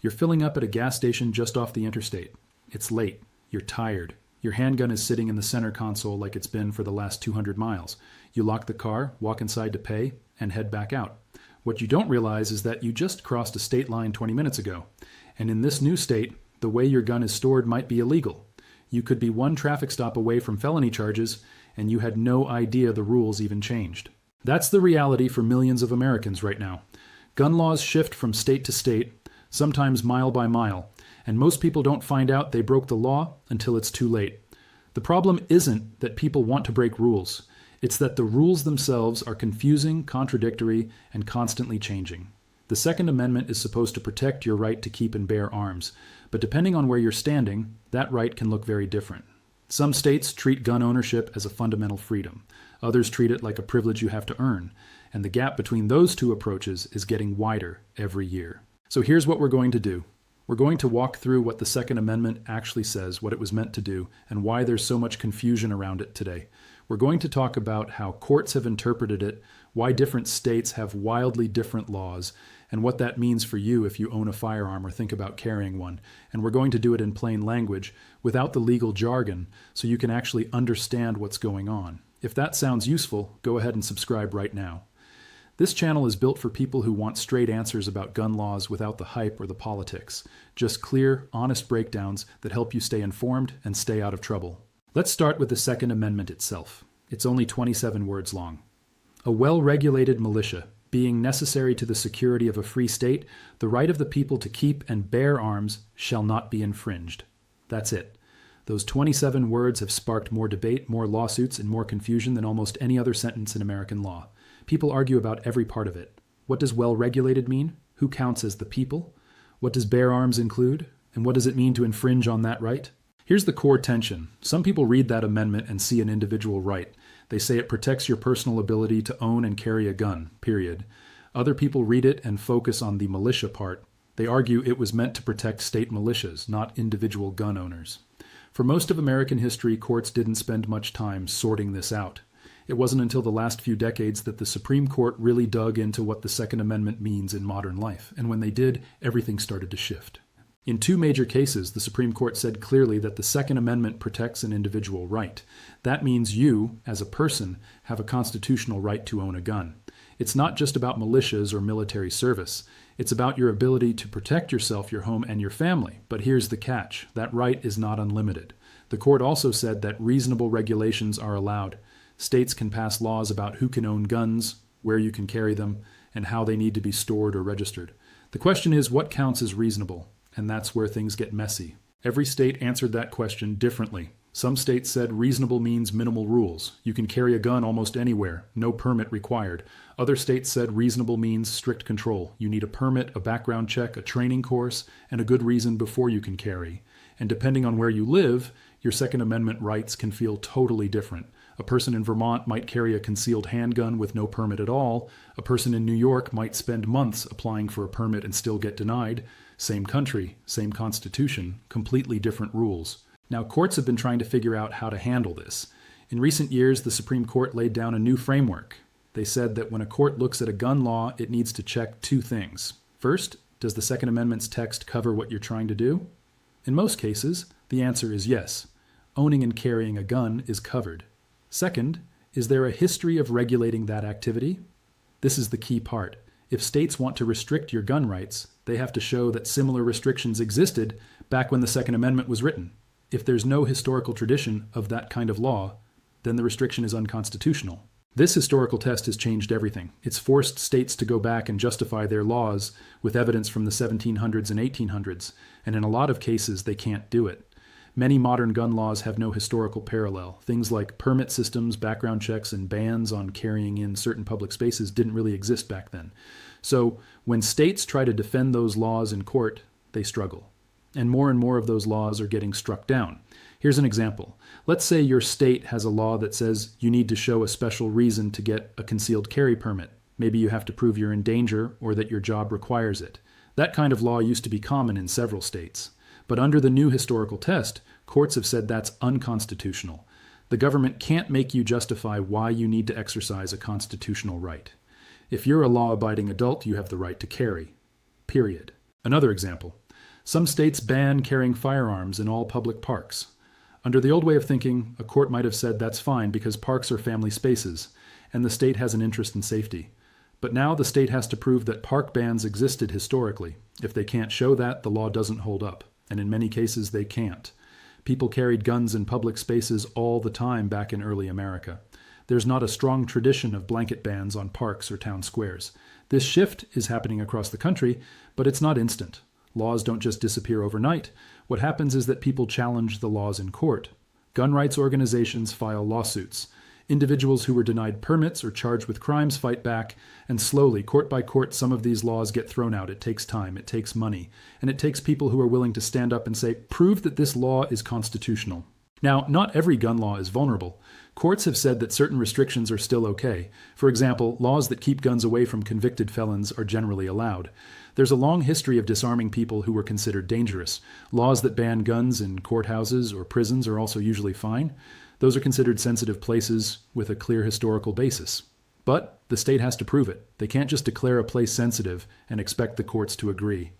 You're filling up at a gas station just off the interstate. It's late. You're tired. Your handgun is sitting in the center console like it's been for the last 200 miles. You lock the car, walk inside to pay, and head back out. What you don't realize is that you just crossed a state line 20 minutes ago. And in this new state, the way your gun is stored might be illegal. You could be one traffic stop away from felony charges, and you had no idea the rules even changed. That's the reality for millions of Americans right now. Gun laws shift from state to state, sometimes mile by mile, and most people don't find out they broke the law until it's too late. The problem isn't that people want to break rules. It's that the rules themselves are confusing, contradictory, and constantly changing. The Second Amendment is supposed to protect your right to keep and bear arms, but depending on where you're standing, that right can look very different. Some states treat gun ownership as a fundamental freedom. Others treat it like a privilege you have to earn, and the gap between those two approaches is getting wider every year. So here's what we're going to do. We're going to walk through what the Second Amendment actually says, what it was meant to do, and why there's so much confusion around it today. We're going to talk about how courts have interpreted it, why different states have wildly different laws, and what that means for you if you own a firearm or think about carrying one. And we're going to do it in plain language, without the legal jargon, so you can actually understand what's going on. If that sounds useful, go ahead and subscribe right now. This channel is built for people who want straight answers about gun laws without the hype or the politics. Just clear, honest breakdowns that help you stay informed and stay out of trouble. Let's start with the Second Amendment itself. It's only 27 words long. A well-regulated militia, being necessary to the security of a free state, the right of the people to keep and bear arms shall not be infringed. That's it. Those 27 words have sparked more debate, more lawsuits, and more confusion than almost any other sentence in American law. People argue about every part of it. What does well-regulated mean? Who counts as the people? What does bear arms include? And what does it mean to infringe on that right? Here's the core tension. Some people read that amendment and see an individual right. They say it protects your personal ability to own and carry a gun, period. Other people read it and focus on the militia part. They argue it was meant to protect state militias, not individual gun owners. For most of American history, courts didn't spend much time sorting this out. It wasn't until the last few decades that the Supreme Court really dug into what the Second Amendment means in modern life, and when they did, everything started to shift. In two major cases, the Supreme Court said clearly that the Second Amendment protects an individual right. That means you, as a person, have a constitutional right to own a gun. It's not just about militias or military service. It's about your ability to protect yourself, your home, and your family. But here's the catch. That right is not unlimited. The court also said that reasonable regulations are allowed. States can pass laws about who can own guns, where you can carry them, and how they need to be stored or registered. The question is, what counts as reasonable? And that's where things get messy. Every state answered that question differently. Some states said reasonable means minimal rules. You can carry a gun almost anywhere, no permit required. Other states said reasonable means strict control. You need a permit, a background check, a training course, and a good reason before you can carry. And depending on where you live, your Second Amendment rights can feel totally different. A person in Vermont might carry a concealed handgun with no permit at all. A person in New York might spend months applying for a permit and still get denied. Same country, same constitution, completely different rules. Now, courts have been trying to figure out how to handle this. In recent years, the Supreme Court laid down a new framework. They said that when a court looks at a gun law, it needs to check two things. First, does the Second Amendment's text cover what you're trying to do? In most cases, the answer is yes. Owning and carrying a gun is covered. Second, is there a history of regulating that activity? This is the key part. If states want to restrict your gun rights, they have to show that similar restrictions existed back when the Second Amendment was written. If there's no historical tradition of that kind of law, then the restriction is unconstitutional. This historical test has changed everything. It's forced states to go back and justify their laws with evidence from the 1700s and 1800s, and in a lot of cases they can't do it. Many modern gun laws have no historical parallel. Things like permit systems, background checks, and bans on carrying in certain public spaces didn't really exist back then. So when states try to defend those laws in court, they struggle. And more of those laws are getting struck down. Here's an example. Let's say your state has a law that says you need to show a special reason to get a concealed carry permit. Maybe you have to prove you're in danger or that your job requires it. That kind of law used to be common in several states. But under the new historical test, courts have said that's unconstitutional. The government can't make you justify why you need to exercise a constitutional right. If you're a law-abiding adult, you have the right to carry. Period. Another example. Some states ban carrying firearms in all public parks. Under the old way of thinking, a court might have said that's fine because parks are family spaces, and the state has an interest in safety. But now the state has to prove that park bans existed historically. If they can't show that, the law doesn't hold up, and in many cases they can't. People carried guns in public spaces all the time back in early America. There's not a strong tradition of blanket bans on parks or town squares. This shift is happening across the country, but it's not instant. Laws don't just disappear overnight. What happens is that people challenge the laws in court. Gun rights organizations file lawsuits. Individuals who were denied permits or charged with crimes fight back, and slowly, court by court, some of these laws get thrown out. It takes time, it takes money, and it takes people who are willing to stand up and say, prove that this law is constitutional. Now, not every gun law is vulnerable. Courts have said that certain restrictions are still okay. For example, laws that keep guns away from convicted felons are generally allowed. There's a long history of disarming people who were considered dangerous. Laws that ban guns in courthouses or prisons are also usually fine. Those are considered sensitive places with a clear historical basis. But the state has to prove it. They can't just declare a place sensitive and expect the courts to agree.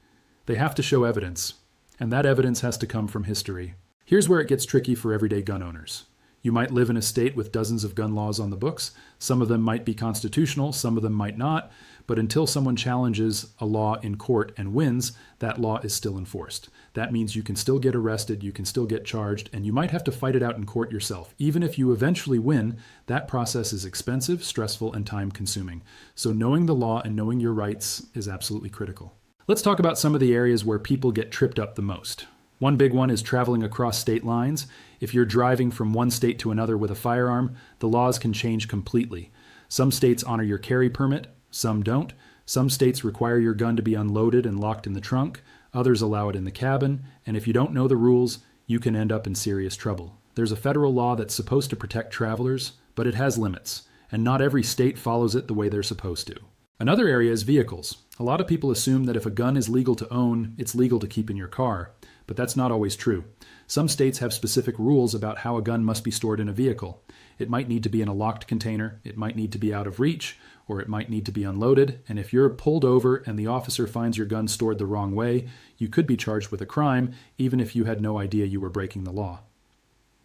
They have to show evidence, and that evidence has to come from history. Here's where it gets tricky for everyday gun owners. You might live in a state with dozens of gun laws on the books. Some of them might be constitutional, some of them might not, but until someone challenges a law in court and wins, that law is still enforced. That means you can still get arrested, you can still get charged, and you might have to fight it out in court yourself. Even if you eventually win, that process is expensive, stressful, and time-consuming. So knowing the law and knowing your rights is absolutely critical. Let's talk about some of the areas where people get tripped up the most. One big one is traveling across state lines. If you're driving from one state to another with a firearm, the laws can change completely. Some states honor your carry permit, some don't. Some states require your gun to be unloaded and locked in the trunk. Others allow it in the cabin. And if you don't know the rules, you can end up in serious trouble. There's a federal law that's supposed to protect travelers, but it has limits, and not every state follows it the way they're supposed to. Another area is vehicles. A lot of people assume that if a gun is legal to own, it's legal to keep in your car. But that's not always true. Some states have specific rules about how a gun must be stored in a vehicle. It might need to be in a locked container, it might need to be out of reach, or it might need to be unloaded, and if you're pulled over and the officer finds your gun stored the wrong way, you could be charged with a crime, even if you had no idea you were breaking the law.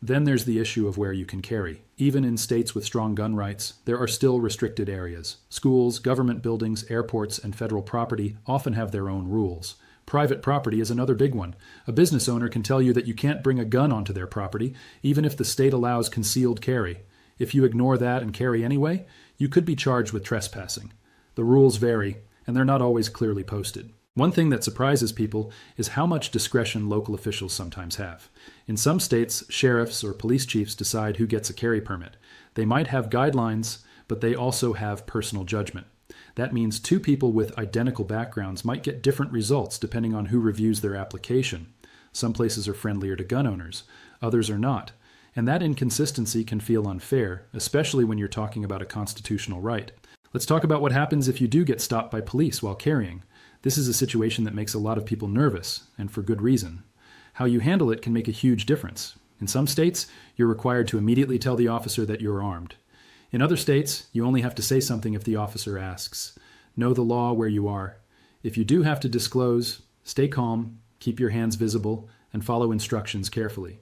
Then there's the issue of where you can carry. Even in states with strong gun rights, there are still restricted areas. Schools, government buildings, airports, and federal property often have their own rules. Private property is another big one. A business owner can tell you that you can't bring a gun onto their property, even if the state allows concealed carry. If you ignore that and carry anyway, you could be charged with trespassing. The rules vary, and they're not always clearly posted. One thing that surprises people is how much discretion local officials sometimes have. In some states, sheriffs or police chiefs decide who gets a carry permit. They might have guidelines, but they also have personal judgment. That means two people with identical backgrounds might get different results depending on who reviews their application. Some places are friendlier to gun owners, others are not. And that inconsistency can feel unfair, especially when you're talking about a constitutional right. Let's talk about what happens if you do get stopped by police while carrying. This is a situation that makes a lot of people nervous, and for good reason. How you handle it can make a huge difference. In some states, you're required to immediately tell the officer that you're armed. In other states, you only have to say something if the officer asks. Know the law where you are. If you do have to disclose, stay calm, keep your hands visible, and follow instructions carefully.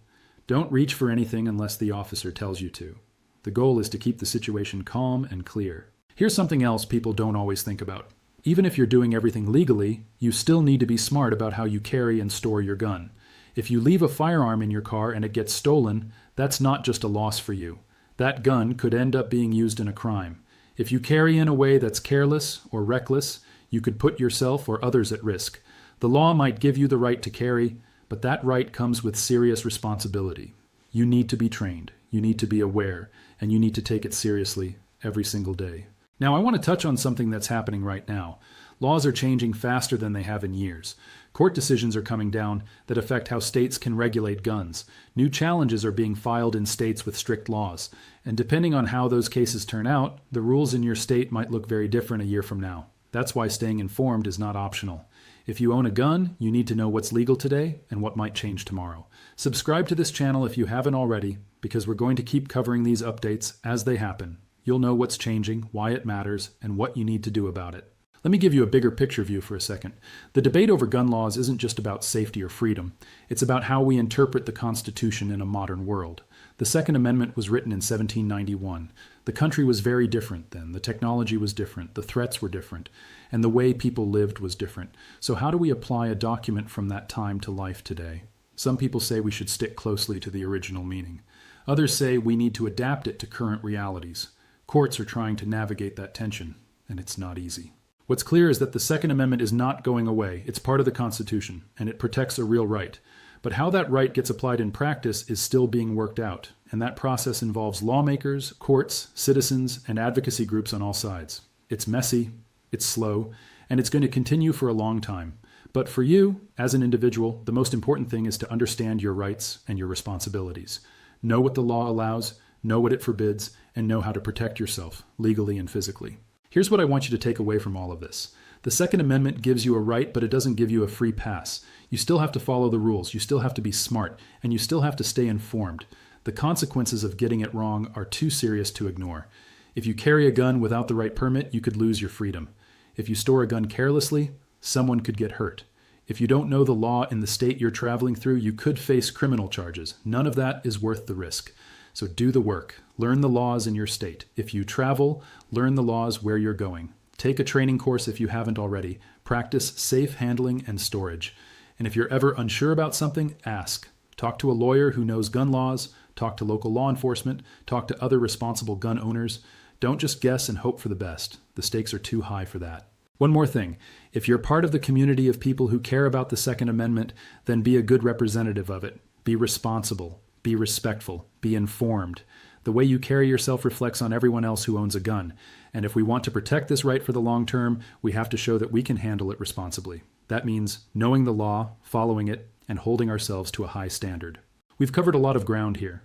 Don't reach for anything unless the officer tells you to. The goal is to keep the situation calm and clear. Here's something else people don't always think about. Even if you're doing everything legally, you still need to be smart about how you carry and store your gun. If you leave a firearm in your car and it gets stolen, that's not just a loss for you. That gun could end up being used in a crime. If you carry in a way that's careless or reckless, you could put yourself or others at risk. The law might give you the right to carry, but that right comes with serious responsibility. You need to be trained, you need to be aware, and you need to take it seriously every single day. Now, I want to touch on something that's happening right now. Laws are changing faster than they have in years. Court decisions are coming down that affect how states can regulate guns. New challenges are being filed in states with strict laws. And depending on how those cases turn out, the rules in your state might look very different a year from now. That's why staying informed is not optional. If you own a gun, you need to know what's legal today and what might change tomorrow. Subscribe to this channel if you haven't already, because we're going to keep covering these updates as they happen. You'll know what's changing, why it matters, and what you need to do about it. Let me give you a bigger picture view for a second. The debate over gun laws isn't just about safety or freedom. It's about how we interpret the Constitution in a modern world. The Second Amendment was written in 1791. The country was very different then. The technology was different. The threats were different. And the way people lived was different. So how do we apply a document from that time to life today? Some people say we should stick closely to the original meaning. Others say we need to adapt it to current realities. Courts are trying to navigate that tension, and it's not easy. What's clear is that the Second Amendment is not going away. It's part of the Constitution, and it protects a real right. But how that right gets applied in practice is still being worked out, and that process involves lawmakers, courts, citizens, and advocacy groups on all sides. It's messy, it's slow, and it's going to continue for a long time. But for you, as an individual, the most important thing is to understand your rights and your responsibilities. Know what the law allows, know what it forbids, and know how to protect yourself, legally and physically. Here's what I want you to take away from all of this. The Second Amendment gives you a right, but it doesn't give you a free pass. You still have to follow the rules, you still have to be smart, and you still have to stay informed. The consequences of getting it wrong are too serious to ignore. If you carry a gun without the right permit, you could lose your freedom. If you store a gun carelessly, someone could get hurt. If you don't know the law in the state you're traveling through, you could face criminal charges. None of that is worth the risk. So do the work. Learn the laws in your state. If you travel, learn the laws where you're going. Take a training course if you haven't already. Practice safe handling and storage. And if you're ever unsure about something, ask. Talk to a lawyer who knows gun laws. Talk to local law enforcement. Talk to other responsible gun owners. Don't just guess and hope for the best. The stakes are too high for that. One more thing. If you're part of the community of people who care about the Second Amendment, then be a good representative of it. Be responsible. Be respectful. Be informed. The way you carry yourself reflects on everyone else who owns a gun. And if we want to protect this right for the long term, we have to show that we can handle it responsibly. That means knowing the law, following it, and holding ourselves to a high standard. We've covered a lot of ground here.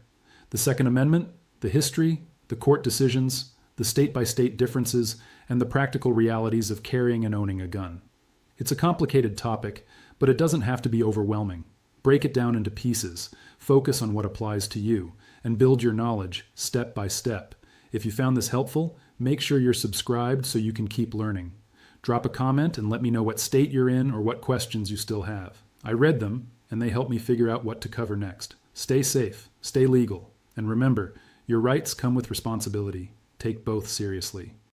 The Second Amendment, the history, the court decisions, the state-by-state differences, and the practical realities of carrying and owning a gun. It's a complicated topic, but it doesn't have to be overwhelming. Break it down into pieces, focus on what applies to you, and build your knowledge step by step. If you found this helpful, make sure you're subscribed so you can keep learning. Drop a comment and let me know what state you're in or what questions you still have. I read them, and they help me figure out what to cover next. Stay safe, stay legal, and remember, your rights come with responsibility. Take both seriously.